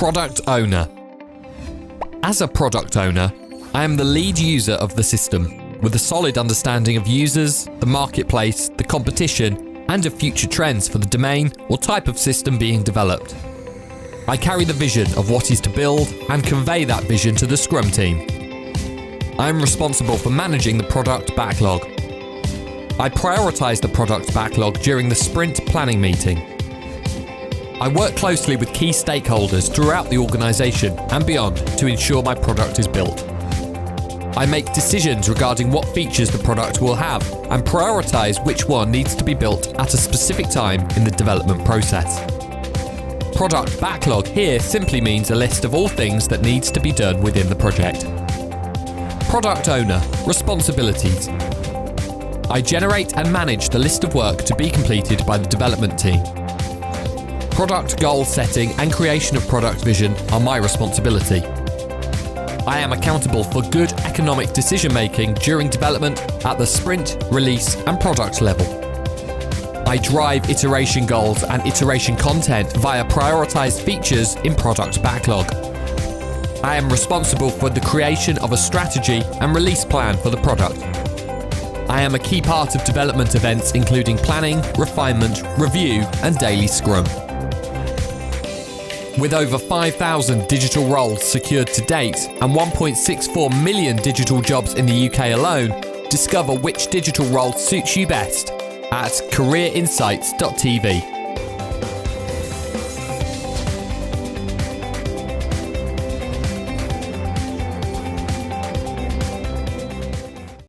Product Owner. As a product owner, I am the lead user of the system, with a solid understanding of users, the marketplace, the competition, and of future trends for the domain or type of system being developed. I carry the vision of what is to build and convey that vision to the Scrum team. I am responsible for managing the product backlog. I prioritize the product backlog during the sprint planning meeting. I work closely with key stakeholders throughout the organisation and beyond to ensure my product is built. I make decisions regarding what features the product will have and prioritise which one needs to be built at a specific time in the development process. Product backlog here simply means a list of all things that needs to be done within the project. Product Owner, responsibilities. I generate and manage the list of work to be completed by the development team. Product goal setting and creation of product vision are my responsibility. I am accountable for good economic decision making during development at the sprint, release, and product level. I drive iteration goals and iteration content via prioritized features in product backlog. I am responsible for the creation of a strategy and release plan for the product. I am a key part of development events including planning, refinement, review, and daily Scrum. With over 5,000 digital roles secured to date and 1.64 million digital jobs in the UK alone, discover which digital role suits you best at careerinsights.tv.